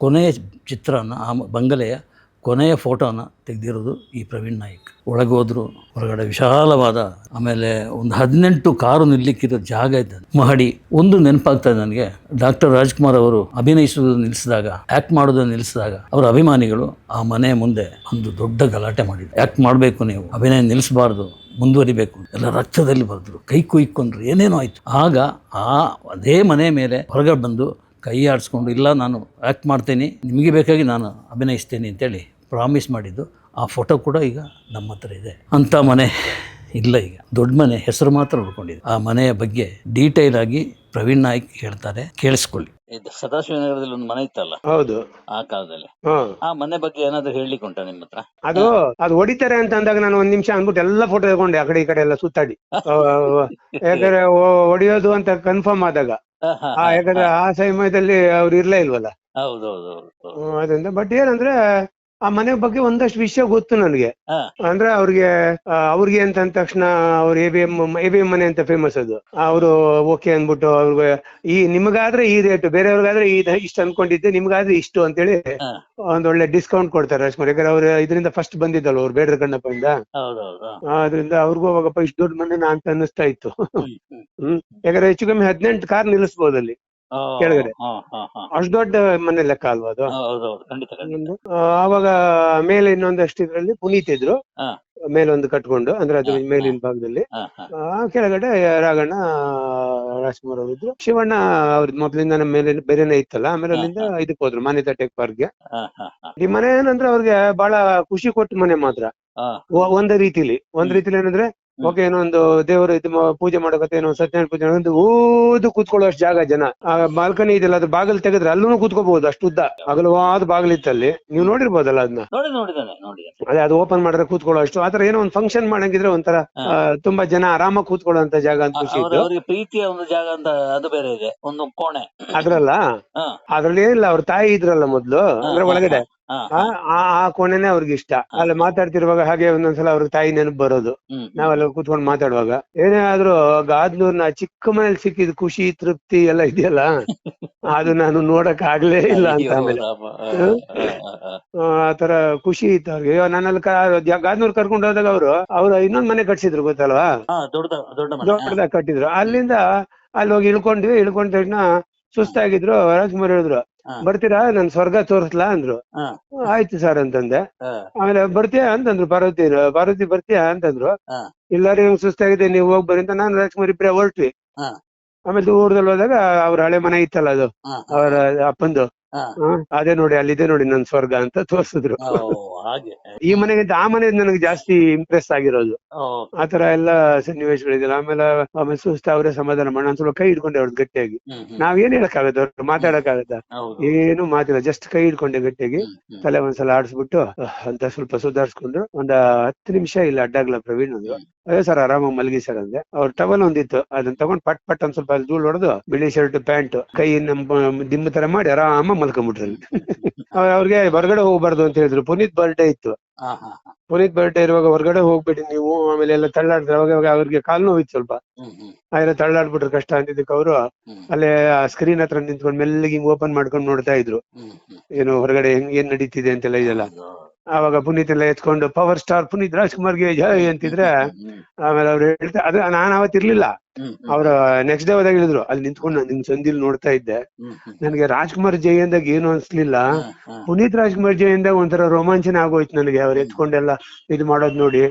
ಕೊನೆಯ ಚಿತ್ರನ, ಆ ಬಂಗಲೆಯ ಕೊನೆಯ ಫೋಟೋನ ತೆಗೆದಿರೋದು ಈ ಪ್ರವೀಣ್ ನಾಯ್ಕ್. ಒಳಗೋದ್ರು, ಹೊರಗಡೆ ವಿಶಾಲವಾದ, ಆಮೇಲೆ ಒಂದು 18 ಕಾರು ನಿಲ್ಲಿಕ್ಕಿರೋ ಜಾಗ ಇದ್ದ ಮಹಡಿ. ಒಂದು ನೆನಪಾಗ್ತದೆ ನನಗೆ, ಡಾಕ್ಟರ್ ರಾಜ್ಕುಮಾರ್ ಅವರು ಅಭಿನಯಿಸುವುದನ್ನು ನಿಲ್ಲಿಸಿದಾಗ, ಆ್ಯಕ್ಟ್ ಮಾಡೋದನ್ನು ನಿಲ್ಲಿಸಿದಾಗ ಅವರ ಅಭಿಮಾನಿಗಳು ಆ ಮನೆಯ ಮುಂದೆ ಒಂದು ದೊಡ್ಡ ಗಲಾಟೆ ಮಾಡಿದ್ರು. ಆ್ಯಕ್ಟ್ ಮಾಡಬೇಕು, ನೀವು ಅಭಿನಯ ನಿಲ್ಲಿಸಬಾರ್ದು, ಮುಂದುವರಿಬೇಕು ಎಲ್ಲ ರಕ್ತದಲ್ಲಿ ಬರೆದ್ರು, ಕೈ ಕುಯ್ಕೊಂಡ್ರು, ಏನೇನೋ ಆಯಿತು. ಆಗ ಅದೇ ಮನೆ ಮೇಲೆ ಹೊರಗಡೆ ಬಂದು ಕೈ ಆಡಿಸ್ಕೊಂಡು, ಇಲ್ಲ ನಾನು ಆ್ಯಕ್ಟ್ ಮಾಡ್ತೀನಿ, ನಿಮಗೆ ಬೇಕಾಗಿ ನಾನು ಅಭಿನಯಿಸ್ತೀನಿ ಅಂತೇಳಿ ಪ್ರಾಮಿಸ್ ಮಾಡಿದ್ದು. ಆ ಫೋಟೋ ಕೂಡ ಈಗ ನಮ್ಮ ಹತ್ರ ಇದೆ. ಅಂಥ ಮನೆ ಇಲ್ಲ ಈಗ, ದೊಡ್ಡ ಮನೆ ಹೆಸರು ಮಾತ್ರ ಉಳ್ಕೊಂಡಿದೆ. ಆ ಮನೆಯ ಬಗ್ಗೆ ಡೀಟೇಲ್ ಆಗಿ ಪ್ರವೀಣ್ ನಾಯ್ಕ್ ಹೇಳ್ತಾರೆ, ಕೇಳಿಸ್ಕೊಳ್ಳಿ. ಸದಾಶಿವನಗರದಲ್ಲಿ ಒಂದು ಮನೆ ಇತ್ತಲ್ಲ, ಹೌದು, ಆ ಕಾಲದಲ್ಲಿ ಆ ಮನೆ ಬಗ್ಗೆ ಏನಾದ್ರು ಹೇಳಲಿಕ್ಕೆ ಉಂಟಾ ನಿಮ್ಮ ಹತ್ರ? ಅದು ಹೊಡಿತಾರೆ ಅಂತ ಅಂದಾಗ ನಾನು ಒಂದ್ ನಿಮಿಷ ಅಂದ್ಬಿಟ್ಟು ಎಲ್ಲ ಫೋಟೋ ತಗೊಂಡೆ, ಆ ಕಡೆ ಈ ಕಡೆ ಎಲ್ಲ ಸುತ್ತಾಡಿ. ಯಾಕಂದ್ರೆ ಹೊಡಿಯೋದು ಅಂತ ಕನ್ಫರ್ಮ್ ಆದಾಗ, ಯಾಕಂದ್ರೆ ಆ ಸಮಯದಲ್ಲಿ ಅವ್ರು ಇರ್ಲೇ ಇಲ್ವಲ್ಲ, ಅದರಿಂದ. ಬಟ್ ಏನಂದ್ರೆ ಆ ಮನೆ ಬಗ್ಗೆ ಒಂದಷ್ಟು ವಿಷಯ ಗೊತ್ತು ನನಗೆ. ಅಂದ್ರೆ ಅವ್ರಿಗೆ ಅಂತ ಅಂದ ತಕ್ಷಣ ಅವ್ರು ಎ.ಬಿ.ಎಂ ಮನೆ ಅಂತ ಫೇಮಸ್ ಅದು. ಅವರು ಓಕೆ ಅಂದ್ಬಿಟ್ಟು ಅವ್ರಿಗೆ ನಿಮಗಾದ್ರೆ ಈ ರೇಟ್, ಬೇರೆಯವ್ರಿಗಾದ್ರೆ ಇಷ್ಟು ಅನ್ಕೊಂಡಿದ್ದೆ, ನಿಮ್ಗಾದ್ರೆ ಇಷ್ಟು ಅಂತೇಳಿ ಒಂದೊಳ್ಳೆ ಡಿಸ್ಕೌಂಟ್ ಕೊಡ್ತಾರೆ ರಾಜ್ಕುಮಾರ್. ಯಾಕಂದ್ರೆ ಅವ್ರು ಇದರಿಂದ ಫಸ್ಟ್ ಬಂದಿದ್ದಲ್ಲ, ಅವ್ರು ಬೇಡ್ರ ಕಣ್ಣಪ್ಪ ಇಂದ, ಅದ್ರಿಂದ ಅವ್ರಿಗೂ ಅವಾಗಪ್ಪ ಇಷ್ಟು ದೊಡ್ಡ ಮನೆ ಅಂತ ಅನ್ನಿಸ್ತಾ ಇತ್ತು. ಯಾಕಂದ್ರೆ ಹೆಚ್ಚು ಕಮ್ಮಿ 18 ಕಾರ್ ನಿಲ್ಲಿಸಬಹುದು ಅಲ್ಲಿ ಕೆಳಗಡೆ, ಅಷ್ಟು ದೊಡ್ಡ ಮನೆ ಲೆಕ್ಕ ಅಲ್ವಾ ಅದು. ಆವಾಗ ಮೇಲೆ ಇನ್ನೊಂದಷ್ಟು ಇದ್ರಲ್ಲಿ ಪುನೀತ್ ಇದ್ರು, ಮೇಲೊಂದು ಕಟ್ಕೊಂಡು, ಅಂದ್ರೆ ಅದ್ರ ಮೇಲಿನ ಭಾಗದಲ್ಲಿ. ಕೆಳಗಡೆ ರಾಘಣ್ಣ, ರಾಜ್ಕುಮಾರ್ ಅವರು ಇದ್ರು. ಶಿವಣ್ಣ ಅವ್ರದ್ದು ಮೊದ್ಲಿಂದ ನಮ್ಮ ಮೇಲೆ ಬೇರೆನೆ ಇತ್ತಲ್ಲ, ಆಮೇಲೆ ಅಲ್ಲಿಂದ ಇದಕ್ಕೆ ಹೋದ್ರು ಮಾನ್ಯತಾ ಟೆಕ್ ಪಾರ್ಕ್ಗೆ. ಈ ಮನೆ ಏನಂದ್ರೆ ಅವ್ರಿಗೆ ಬಹಳ ಖುಷಿ ಕೊಟ್ಟ ಮನೆ ಮಾತ್ರ. ಒಂದ್ ರೀತಿಲಿ ಏನಂದ್ರೆ, ಓಕೆ, ಏನೋ ಒಂದು ದೇವರು ಪೂಜೆ ಮಾಡೋಕತ್ತೆ, ಏನೋ ಸತ್ಯನಾರಾಯಣ ಪೂಜೆ ಒಂದು ಓದು ಕೂತ್ಕೊಳ್ಳೋಷ್ಟು ಜಾಗ, ಜನ. ಆ ಬಾಲ್ಕನಿ ಇದೆಲ್ಲ, ಅದು ಬಾಗಿಲು ತೆಗೆದ್ರೆ ಅಲ್ಲೂ ಕೂತ್ಕೋಬಹುದು, ಅಷ್ಟು ಉದ್ದ ಅಗಲವಾದ ಬಾಗಿಲಿತ್ತಲ್ಲಿ. ನೀವು ನೋಡಿರ್ಬೋದಲ್ಲ ಅದನ್ನ. ಅದೇ ಅದು ಓಪನ್ ಮಾಡಿದ್ರೆ ಕೂತ್ಕೊಳ್ಳೋ ಅಷ್ಟು. ಆತರ ಏನೋ ಒಂದು ಫಂಕ್ಷನ್ ಮಾಡಂಗಿದ್ರೆ ಒಂಥರ ತುಂಬಾ ಜನ ಆರಾಮಾಗಿ ಕೂತ್ಕೊಳ್ಳೋಂತ ಜಾಗ ಅಂತ ಖುಷಿ ಇತ್ತು. ಪ್ರೀತಿಯ ಒಂದು ಜಾಗ ಅಂತ ಅದು ಬೇರೆ ಇದೆ, ಒಂದು ಕೋಣೆ ಅದ್ರಲ್ಲಿ ಏನಿಲ್ಲ, ಅವ್ರ ತಾಯಿ ಇದ್ರಲ್ಲ ಮೊದ್ಲು, ಅಂದ್ರೆ ಒಳಗಡೆ ಆ ಕೋಣೆನೆ ಅವ್ರಿಗೆ ಇಷ್ಟ. ಅಲ್ಲಿ ಮಾತಾಡ್ತಿರುವಾಗ ಹಾಗೆ ಒಂದೊಂದ್ಸಲ ಅವ್ರ ತಾಯಿ ನೆನಪು ಬರೋದು, ನಾವೆಲ್ಲ ಕೂತ್ಕೊಂಡು ಮಾತಾಡುವಾಗ. ಏನೇ ಆದ್ರೂ ಗಾದ್ನೂರ್ನ ಚಿಕ್ಕ ಮನೇಲಿ ಸಿಕ್ಕಿದ್ ಖುಷಿ, ತೃಪ್ತಿ ಎಲ್ಲ ಇದೆಯಲ್ಲ, ಅದು ನಾನು ನೋಡಕ್ ಆಗ್ಲೇ ಇಲ್ಲ ಅಂತ. ಆಮೇಲೆ ಆತರ ಖುಷಿ ಇತ್ತು ಅವ್ರಿಗೆ. ನಾನಲ್ಲಿ ಗಾದ್ನೂರ್ ಕರ್ಕೊಂಡು ಹೋದಾಗ ಅವ್ರು ಇನ್ನೊಂದ್ ಮನೆ ಕಟ್ಸಿದ್ರು, ಗೊತ್ತಲ್ವಾ, ದೊಡ್ಡದಾಗ ಕಟ್ಟಿದ್ರು. ಅಲ್ಲಿಂದ ಅಲ್ಲಿ ಹೋಗಿ ಇಳ್ಕೊಂಡ ತಕ್ಷಣ ಸುಸ್ತಾಗಿದ್ರು. ರಾಜ್ಕುಮಾರ್ ಹೇಳಿದ್ರು, ಬರ್ತೀರಾ, ನನ್ ಸ್ವರ್ಗ ತೋರಿಸ್ಲಾ ಅಂದ್ರು. ಆಯ್ತು ಸರ್ ಅಂತಂದೆ. ಆಮೇಲೆ ಬರ್ತೀಯಾ ಅಂತಂದ್ರು ಪಾರ್ವತಿ ಬರ್ತೀಯಾ ಅಂತಂದ್ರು. ಇಲ್ಲಾರಿ ಸುಸ್ತಾಗಿದೆ, ನೀವು ಹೋಗಿ ಬರೀ ಅಂತ ನಾನು ರಾಜ್ಕುಮಾರ್ ಇಬ್ಬರೇ ಹೊರಟ್ವಿ. ಆಮೇಲೆ ದೂರದಲ್ಲಿ ಹೋದಾಗ ಅವ್ರ ಹಳೆ ಮನೆ ಇತ್ತಲ್ಲ, ಅದು ಅವ್ರ ಅಪ್ಪಂದು, ಅದೇ ನೋಡಿ, ಅಲ್ಲಿದೆ ನೋಡಿ ನನ್ ಸ್ವರ್ಗ ಅಂತ ತೋರ್ಸಿದ್ರು. ಈ ಮನೆಗಿಂತ ಆ ಮನೆ ನನಗೆ ಜಾಸ್ತಿ ಇಂಪ್ರೆಸ್ ಆಗಿರೋದು. ಆತರ ಎಲ್ಲಾ ಸನ್ನಿವೇಶಗಳಿದೆ. ಆಮೇಲೆ ಸುಸ್ತ ಅವರೇ ಸಮಾಧಾನ ಮಾಡಿ ಒಂದ್ ಸ್ವಲ್ಪ ಕೈ ಹಿಡ್ಕೊಂಡೆ ಅವ್ರದ್ದು ಗಟ್ಟಿಯಾಗಿ. ನಾವೇನ್ ಹೇಳಕ್ಕಾಗತ್ತ, ಅವ್ರ ಮಾತಾಡಕ್ಕಾಗತ್ತ? ಏನು ಮಾತಿಲ್ಲ, ಜಸ್ಟ್ ಕೈ ಹಿಡ್ಕೊಂಡೆ ಗಟ್ಟಿಯಾಗಿ. ತಲೆ ಒಂದ್ಸಲ ಆಡಿಸ್ಬಿಟ್ಟು ಅಂತ ಸ್ವಲ್ಪ ಸುಧಾರಿಸ್ಕೊಂಡ್ರು. 10 ನಿಮಿಷ ಇಲ್ಲ ಅಡ್ಡಾಗ್ಲ ಪ್ರವೀಣ್ ಅಂದ್ರು. ಅದೇ ಸರ್ ಆರಾಮಾಗಿ ಮಲಗಿ ಸರ್ ಅಂದೆ. ಅವ್ರ ಟವಲ್ ಒಂದಿತ್ತು, ಅದನ್ನ ತಗೊಂಡ್ ಪಟ್ ಒಂದ್ ಸ್ವಲ್ಪ ಧೂಳ್ ಹೊಡೆದು, ಬಿಳಿ ಶರ್ಟ್ ಪ್ಯಾಂಟ್, ಕೈ ದಿಮ್ಮ ತರ ಮಾಡಿ ಆರಾಮ ಮಲ್ಕೊಂಡ್ಬಿಟ್ರಲ್ಲಿ. ಅವ್ರಿಗೆ ಹೊರಗಡೆ ಹೋಗ್ಬಾರ್ದು ಅಂತ ಹೇಳಿದ್ರು. ಪುನೀತ್ ಬರ್ಡೇ ಇತ್ತು. ಪುನೀತ್ ಬರ್ಡೇ ಇರುವಾಗ ಹೊರಗಡೆ ಹೋಗ್ಬೇಡಿ ನೀವು, ಆಮೇಲೆ ಎಲ್ಲ ತಳ್ಳಾಡಿದ್ರೆ ಅವಾಗ ಅವ್ರಿಗೆ ಕಾಲು ನೋವಿತ್ತು ಸ್ವಲ್ಪ. ಆದ್ರೆ ತಳ್ಳಾಡ್ಬಿಟ್ರೆ ಕಷ್ಟ ಅಂತಿದ್ದಕ್ಕೆ ಅವರು ಅಲ್ಲೇ ಸ್ಕ್ರೀನ್ ಹತ್ರ ನಿಂತ್ಕೊಂಡು ಮೆಲ್ಲಿಗೆ ಹಿಂಗ್ ಓಪನ್ ಮಾಡ್ಕೊಂಡು ನೋಡ್ತಾ ಇದ್ರು, ಏನು ಹೊರಗಡೆ ಏನ್ ನಡೀತಿದೆ ಅಂತೆಲ್ಲ ಇದೆಲ್ಲ. ಆವಾಗ ಪುನೀತ್ ಎಲ್ಲ ಎತ್ಕೊಂಡು ಪವರ್ ಸ್ಟಾರ್ ಪುನೀತ್ ರಾಜ್ಕುಮಾರ್ಗೆ ಜೈ ಅಂತಿದ್ರೆ, ಆಮೇಲೆ ಅವ್ರು ಹೇಳ್ತಾ, ಅದು ನಾನ್ ಅವತ್ತಿರ್ಲಿಲ್ಲ, ಅವ್ರ ನೆಕ್ಸ್ಟ್ ಡೇ ಹೋದಾಗ ಹೇಳಿದ್ರು, ಅಲ್ಲಿ ನಿಂತ್ಕೊಂಡು ನಾನು ನಿಮ್ ಸಂದಿಲ್ ನೋಡ್ತಾ ಇದ್ದೆ, ನನಗೆ ರಾಜ್ಕುಮಾರ್ ಜೈ ಅಂದಾಗ ಏನು ಅನ್ಸ್ಲಿಲ್ಲ, ಪುನೀತ್ ರಾಜ್ಕುಮಾರ್ ಜೈ ಅಂದಾಗ ಒಂಥರ ರೋಮಾಂಚನ ಆಗೋಯ್ತು ನನಗೆ. ಅವ್ರು ಎತ್ಕೊಂಡೆಲ್ಲ ಇದು ಮಾಡೋದ್ ನೋಡಿ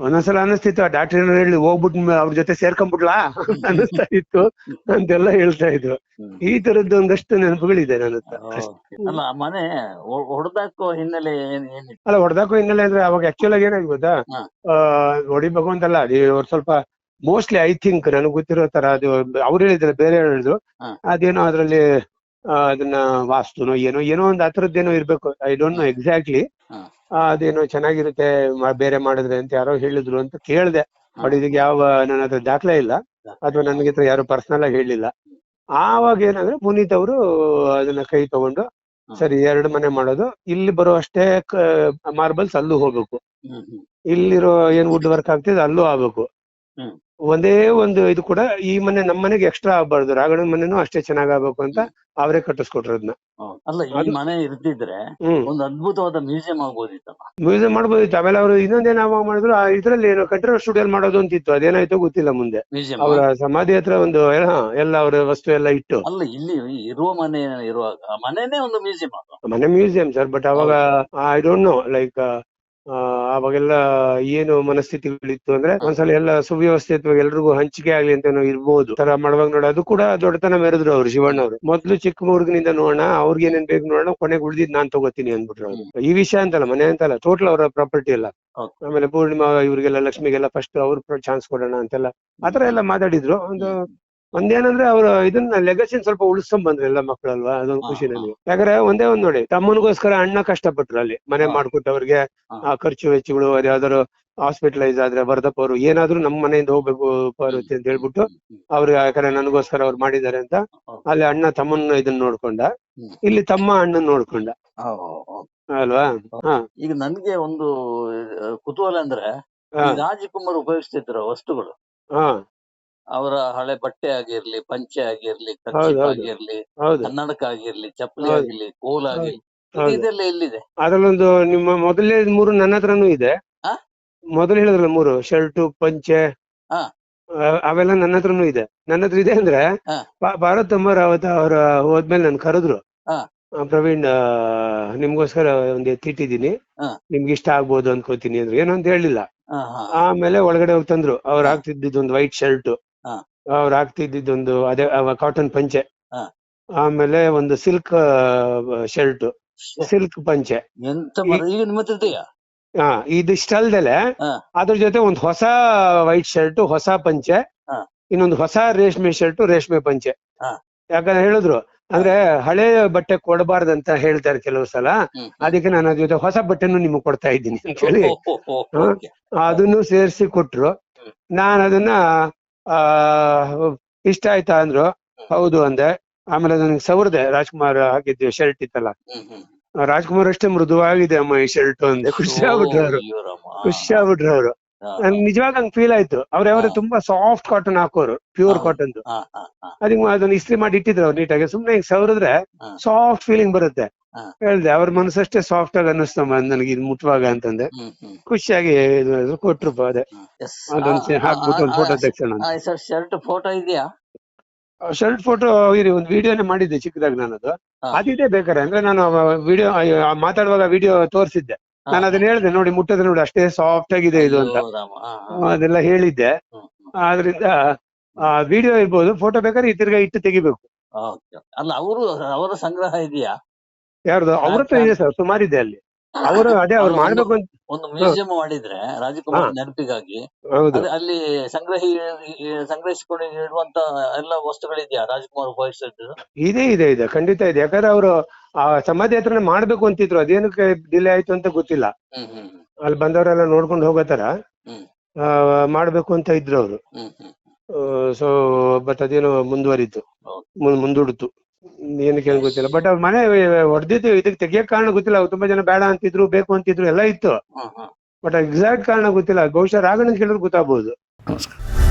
ಒಂದೊಂದ್ಸಲ ಅನಿಸ್ತಿತ್ತು, ಆ ಡಾಕ್ಟರ್ ಏನಾರು ಹೇಳಿ ಹೋಗ್ಬಿಟ್ಟು ಅವ್ರ ಜೊತೆ ಸೇರ್ಕೊಂಡ್ಬಿಡ್ಲಾ ಅನ್ನಿಸ್ತಾ ಇತ್ತು ಅಂತೆಲ್ಲ ಹೇಳ್ತಾ ಇದ್ರು. ಈ ತರದ್ದು ಒಂದಷ್ಟು ನೆನಪುಗಳಿದೆ ನನ್ನ ಹತ್ರ. ಮನೆ ಹೊಡೆದಾಕೋ ಹಿನ್ನೆಲೆ ಅಂದ್ರೆ ಅವಾಗ ಆಕ್ಚುಲ್ ಆಗಿ ಏನಾಗಿ ಗೊತ್ತಾ, ಹೊಡಿಬೇಕು ಅಂತಲ್ಲ, ಅವ್ರು ಸ್ವಲ್ಪ ಮೋಸ್ಟ್ಲಿ ಐ ಥಿಂಕ್ ನನಗ್ ಗೊತ್ತಿರೋ ತರ, ಅದು ಅವ್ರು ಹೇಳಿದ್ರೆ ಬೇರೆ ಹೇಳಿದ್ರು, ಅದೇನೋ ಅದ್ರಲ್ಲಿ ಅದನ್ನ ವಾಸ್ತುನೋ ಏನೋ ಒಂದು ಆ ಥರದ್ದೇನೋ ಇರ್ಬೇಕು. I don't know exactly. ಅದೇನೋ ಚೆನ್ನಾಗಿರುತ್ತೆ ಬೇರೆ ಮಾಡಿದ್ರೆ ಅಂತ ಯಾರೋ ಹೇಳಿದ್ರು ಅಂತ ಕೇಳ್ದೆ. ಬಟ್ ಇದಕ್ಕೆ ಯಾವ ನನ್ನ ಹತ್ರ ದಾಖಲೆ ಇಲ್ಲ, ಅಥವಾ ನನಗೆ ಯಾರು ಪರ್ಸನಲ್ ಆಗಿ ಹೇಳಿಲ್ಲ. ಆವಾಗ ಏನಂದ್ರೆ ಪುನೀತ್ ಅವರು ಅದನ್ನ ಕೈ ತಗೊಂಡು ಸರಿ 2 ಮನೆ ಮಾಡೋದು, ಇಲ್ಲಿ ಬರೋ ಅಷ್ಟೇ ಮಾರ್ಬಲ್ಸ್ ಅಲ್ಲೂ ಹೋಗ್ಬೇಕು, ಇಲ್ಲಿರೋ ಏನ್ ವುಡ್ ವರ್ಕ್ ಆಗ್ತಿದೆ ಅಲ್ಲೂ ಆಗ್ಬೇಕು, ಒಂದೇ ಒಂದು ಇದು ಕೂಡ ಈ ಮನೆ ನಮ್ಮ ಮನೆಗೆ ಎಕ್ಸ್ಟ್ರಾ ಆಗ್ಬಾರ್ದು, ರಾಘಣ್ಣನ ಮನೆನೂ ಅಷ್ಟೇ ಚೆನ್ನಾಗ್ ಆಗ್ಬೇಕು ಅಂತ ಅವರೇ ಕಟ್ಟಿಸ್ಕೊಟ್ರು ಅದನ್ನ. ಅಲ್ಲ ಈ ಮನೆ ಇರ್ತಿದ್ರೆ ಒಂದು ಅದ್ಭುತವಾದ ಮ್ಯೂಸಿಯಂ ಆಗ್ಬೋದಿತ್ತಲ್ಲ. ಮ್ಯೂಸಿಯಂ ಮಾಡ್ಬೋದಿತ್ತು. ಆಮೇಲೆ ಅವರು ಇನ್ನೊಂದೇನ್ ಯಾವಾಗ ಮಾಡಿದ್ರು, ಇದ್ರಲ್ಲಿ ಏನೋ ಕಂಠೀರವ ಸ್ಟುಡಿಯೋ ಮಾಡೋದು ಅಂತಿತ್ತು, ಅದೇನಾಯ್ತೋ ಗೊತ್ತಿಲ್ಲ ಮುಂದೆ. ಅವರ ಸಮಾಧಿ ಹತ್ರ ಒಂದು ಎಲ್ಲ ಅವ್ರ ವಸ್ತು ಎಲ್ಲ ಇಟ್ಟು. ಅಲ್ಲ ಇಲ್ಲಿ ಇರುವ ಮನೆ ಇರುವಾಗ ಮನೆನೇ ಒಂದು ಮ್ಯೂಸಿಯಂ ಅದು. ಮನೆ ಮ್ಯೂಸಿಯಂ ಸರ್, ಬಟ್ ಅವಾಗ ಐ ಡೋಂಟ್ ನೋ ಲೈಕ್ ಅವಾಗೆಲ್ಲ ಏನು ಮನಸ್ಥಿತಿಗಳಿತ್ತು ಅಂದ್ರೆ ಒಂದ್ಸಲ ಎಲ್ಲ ಸುವ್ಯವಸ್ಥಿತವಾಗಿ ಎಲ್ರಿಗೂ ಹಂಚಿಕೆ ಆಗ್ಲಿ ಅಂತ ಇರ್ಬೋದು ತರ ಮಾಡುವಾಗ ನೋಡಿ, ಅದು ಕೂಡ ದೊಡ್ಡತನ ಮೆರೆದ್ರು ಅವ್ರು ಶಿವಣ್ಣವ್ರು. ಮೊದ್ಲು ಚಿಕ್ಕ ಹುಡುಗನಿಂದ ನೋಡೋಣ, ಅವ್ರಿಗೆ ಏನೇನ್ ಬೇಕು ನೋಡೋಣ, ಕೊನೆಗೆ ಉಳಿದಿದ್ ನಾನ್ ತಗೋತೀನಿ ಅಂದ್ಬಿಟ್ರು ಅವ್ರು. ಈ ವಿಷಯ ಅಂತಲ್ಲ, ಮನೆ ಅಂತಲ್ಲ, ಟೋಟಲ್ ಅವರ ಪ್ರಾಪರ್ಟಿ ಎಲ್ಲ. ಆಮೇಲೆ ಪೂರ್ಣಿಮಾ ಇವ್ರಿಗೆಲ್ಲ ಲಕ್ಷ್ಮಿಗೆಲ್ಲ ಫಸ್ಟ್ ಅವ್ರ ಚಾನ್ಸ್ ಕೊಡೋಣ ಅಂತೆಲ್ಲ ಆತರ ಎಲ್ಲ ಮಾತಾಡಿದ್ರು. ಒಂದೇನಂದ್ರೆ ಅವ್ರು ಇದನ್ನ ಲೆಗಸಿನ ಸ್ವಲ್ಪ ಉಳಿಸ್ಕೊಂಡ್ ಬಂದ್ರು ಎಲ್ಲ ಮಕ್ಕಳಲ್ವಾ, ಅದೊಂದು ಖುಷಿ ನನಗೆ. ಯಾಕಂದ್ರೆ ಒಂದೇ ಒಂದ್ ನೋಡಿ, ತಮ್ಮನಿಗೋಸ್ಕರ ಅಣ್ಣ ಕಷ್ಟಪಟ್ರು ಅಲ್ಲಿ ಮನೆ ಮಾಡ್ಕೊಟ್ಟು, ಅವ್ರಿಗೆ ಆ ಖರ್ಚು ವೆಚ್ಚಗಳು, ಅದ್ ಯಾವ್ದಾದ್ರು ಹಾಸ್ಪಿಟಲೈಸ್ ಆದ್ರೆ ಬರ್ದಪ್ಪ ಅವರು ಏನಾದ್ರು ನಮ್ಮ ಮನೆಯಿಂದ ಹೋಗ್ಬೇಕು ಪಾರ್ವತಿ ಅಂತ ಹೇಳ್ಬಿಟ್ಟು ಅವ್ರಿಗೆ, ಯಾಕಂದ್ರೆ ನನಗೋಸ್ಕರ ಅವ್ರು ಮಾಡಿದ್ದಾರೆ ಅಂತ ಅಲ್ಲಿ ಅಣ್ಣ ತಮ್ಮನ್ನ ಇದನ್ನ ನೋಡ್ಕೊಂಡ, ಇಲ್ಲಿ ತಮ್ಮ ಅಣ್ಣನ್ ನೋಡ್ಕೊಂಡ ಅಲ್ವಾ. ಈಗ ನನ್ಗೆ ಒಂದು ಕುತೂಹಲ ಅಂದ್ರೆ ರಾಜಕುಮಾರ್ ಉಪಯೋಗಿಸ್ತಿದ್ರು ವಸ್ತುಗಳು, ಅವರ ಹಳೆ ಬಟ್ಟೆ ಆಗಿರ್ಲಿ, ಪಂಚೆ ಆಗಿರ್ಲಿ, ಕರ್ಚೀಫ್ ಆಗಿರ್ಲಿ, ಕನ್ನಡಕ ಆಗಿರ್ಲಿ, ಚಪ್ಪಲಿ ಆಗಿರ್ಲಿ, ಕೋಲ್ ಆಗಿರ್ಲಿ, ಇದೆಲ್ಲ ಎಲ್ಲಿದೆ? ಅದ್ರಲ್ಲೊಂದು ನಿಮ್ಮ ಮೊದಲೇ 3 ನನ್ನ ಹತ್ರನೂ ಇದೆ. ಮೊದಲು ಹೇಳಿದ್ರಲ್ಲ 3 ಶರ್ಟು ಪಂಚೆ ಅವೆಲ್ಲ ನನ್ನ ಹತ್ರನೂ ಇದೆ. ನನ್ನ ಹತ್ರ ಇದೆ ಅಂದ್ರೆ ಪಾರ್ವತಮ್ಮ ರಾವತ್ ಅವ್ರ ಹೋದ್ಮೇಲೆ ನನ್ ಕರೆದ್ರು, ಪ್ರವೀಣ್ ನಿಮ್ಗೋಸ್ಕರ ಒಂದ್ ಎತ್ತಿಟ್ಟಿದೀನಿ, ನಿಮ್ಗೆ ಇಷ್ಟ ಆಗ್ಬೋದು ಅನ್ಕೋತೀನಿ ಅಂದ್ರು. ಏನೋ ಅಂತ ಹೇಳಿಲ್ಲ. ಆಮೇಲೆ ಒಳಗಡೆ ಹೋಗಿ ತಂದ್ರು. ಅವ್ರು ಹಾಕ್ತಿದ್ದಿದ್ದು ಒಂದು ವೈಟ್ ಶರ್ಟ್, ಅವ್ರು ಹಾಕ್ತಿದ್ದಿದ್ದೊಂದು ಅದೇ ಕಾಟನ್ ಪಂಚೆ, ಆಮೇಲೆ ಒಂದು ಸಿಲ್ಕ್ ಶರ್ಟ್, ಸಿಲ್ಕ್ ಪಂಚೆ. ಇದಿಷ್ಟಲ್ದಲೆ ಅದ್ರ ಜೊತೆ ಒಂದು ಹೊಸ ವೈಟ್ ಶರ್ಟ್, ಹೊಸ ಪಂಚೆ, ಇನ್ನೊಂದು ಹೊಸ ರೇಷ್ಮೆ ಶರ್ಟ್, ರೇಷ್ಮೆ ಪಂಚೆ. ಯಾಕಂದ್ರೆ ಹೇಳಿದ್ರು ಅಂದ್ರೆ ಹಳೆ ಬಟ್ಟೆ ಕೊಡಬಾರ್ದಂತ ಹೇಳ್ತಾರೆ ಕೆಲವು ಸಲ, ಅದಕ್ಕೆ ನಾನು ಅದ್ರ ಜೊತೆ ಹೊಸ ಬಟ್ಟೆನು ನಿಮ್ಗೆ ಕೊಡ್ತಾ ಇದ್ದೀನಿ ಅಂತ ಹೇಳಿ ಅದನ್ನು ಸೇರಿಸಿ ಕೊಟ್ರು. ನಾನು ಅದನ್ನ ಇಷ್ಟ ಆಯ್ತಾ ಅಂದ್ರು, ಹೌದು ಅಂದೆ. ಆಮೇಲೆ ನನಗೆ ಸವರ್ದೆ, ರಾಜ್ಕುಮಾರ್ ಹಾಕಿದ್ದೆ ಶರ್ಟ್ ಇತ್ತಲ್ಲ, ರಾಜ್ಕುಮಾರ್ ಅಷ್ಟೇ ಮೃದುವಾಗಿದೆ ಅಮ್ಮ ಈ ಶರ್ಟ್ ಅಂದೆ. ಖುಷಿ ಆಗ್ಬಿಟ್ರು ಅವ್ರು. ನನ್ಗೆ ನಿಜವಾಗ ಹಂಗ್ ಫೀಲ್ ಆಯ್ತು. ಅವ್ರ ತುಂಬಾ ಸಾಫ್ಟ್ ಕಾಟನ್ ಹಾಕೋರು, ಪ್ಯೂರ್ ಕಾಟನ್. ಅದಕ್ಕೆ ಅದನ್ನ ಇಸ್ತ್ರಿ ಮಾಡಿ ಇಟ್ಟಿದ್ರು ಅವ್ರು ನೀಟಾಗಿ. ಸುಮ್ನೆ ಹಿಂಗ್ ಸವರಿದ್ರೆ ಸಾಫ್ಟ್ ಫೀಲಿಂಗ್ ಬರುತ್ತೆ. ಹೇಳ್ದೆ ಅವ್ರ ಮನಸ್ಸಷ್ಟೇ ಸಾಫ್ಟ್ ಆಗಿ ಅನ್ನಿಸ್ತಮ್ಮ ನನಗೆ ಇದು ಮುಟ್ಟುವಾಗ ಅಂತಂದೆ. ಖುಷಿಯಾಗಿ ಕೊಟ್ರು. ಅದೇ ಅದೊಂದು ಹಾಕ್ಬಿಟ್ಟು ಒಂದು ಫೋಟೋ ತೆಗ್ಸೋಣ. ಶರ್ಟ್ ಫೋಟೋ ಇದೆಯಾ? ಶರ್ಟ್ ಫೋಟೋ ಇರಿ, ಒಂದು ವಿಡಿಯೋನೇ ಮಾಡಿದ್ದೆ ಚಿಕ್ಕದಾಗಿ ನಾನು. ಅದಿದೆ ಬೇಕಾರೆ, ಅಂದ್ರೆ ನಾನು ವಿಡಿಯೋ ಮಾತಾಡುವಾಗ ವಿಡಿಯೋ ತೋರಿಸಿದ್ದೆ. ನಾನು ಅದನ್ನ ಹೇಳಿದೆ, ನೋಡಿ ಮುಟ್ಟದ್ರೆ ನೋಡಿ ಅಷ್ಟೇ ಸಾಫ್ಟ್ ಆಗಿದೆ ಇದು ಅಂತ ಅದೆಲ್ಲ ಹೇಳಿದ್ದೆ. ಆದ್ರಿಂದ ವಿಡಿಯೋ ಇರ್ಬೋದು, ಫೋಟೋ ಬೇಕಾದ್ರೆ ಈ ತಿರ್ಗಾ ಇಟ್ಟು ತೆಗಿಬೇಕು. ಅಲ್ಲ ಅವರ ಸಂಗ್ರಹ ಇದೆಯಾ? ಯಾರ್ದು? ಅವ್ರ ಹತ್ರ ಇದೆ ಸರ್, ಸುಮಾರಿದೆ ಅಲ್ಲಿ. ಅವರು ಅದೇ ಅವ್ರು ಮಾಡ್ಬೇಕು ಅಂತ ಒಂದು ಮ್ಯೂಸಿಯಂ ಮಾಡಿದ್ರೆ ರಾಜಕುಮಾರ್ ನೆನಪಿಗಾಗಿ, ಅಲ್ಲಿ ಸಂಗ್ರಹಿಸಿಕೊಂಡು ಇಡುವಂತ ಎಲ್ಲ ವಸ್ತುಗಳಿದೆಯಾ ರಾಜಕುಮಾರ್ ಉಪಯೋಗಿಸಿದ್ದು? ಇದೆ ಖಂಡಿತ ಇದೆ. ಯಾಕಂದ್ರೆ ಅವರು ಆ ಸಮಾಧಿ ಹತ್ರನೇ ಮಾಡ್ಬೇಕು ಅಂತಿದ್ರು, ಅದೇನಕ್ಕೆ ಡಿಲೇ ಆಯ್ತು ಅಂತ ಗೊತ್ತಿಲ್ಲ. ಅಲ್ಲಿ ಬಂದವರೆಲ್ಲ ನೋಡ್ಕೊಂಡು ಹೋಗೋ ತರ ಮಾಡ್ಬೇಕು ಅಂತ ಇದ್ರು ಅವರು. ಸೊ ಬಟ್ ಅದೇನೋ ಮುಂದುವರಿತು, ಮುಂದೂಡಿತು, ಏನಕ್ಕೆ ಗೊತ್ತಿಲ್ಲ. ಬಟ್ ಅವ್ರ ಮನೆ ಹೊಡೆದಿದ್ದು ಇದಕ್ಕೆ ತೆಗಿಯಕ್ ಕಾರಣ ಗೊತ್ತಿಲ್ಲ. ತುಂಬಾ ಜನ ಬೇಡ ಅಂತಿದ್ರು, ಬೇಕು ಅಂತಿದ್ರು, ಎಲ್ಲ ಇತ್ತು. ಬಟ್ ಎಕ್ಸಾಕ್ಟ್ ಕಾರಣ ಗೊತ್ತಿಲ್ಲ. ಬಹುಶಃ ರಾಘಣ್ಣನ್ ಕೇಳಿದ್ರೆ ಗೊತ್ತಾಗ್ಬೋದು. ನಮಸ್ಕಾರ.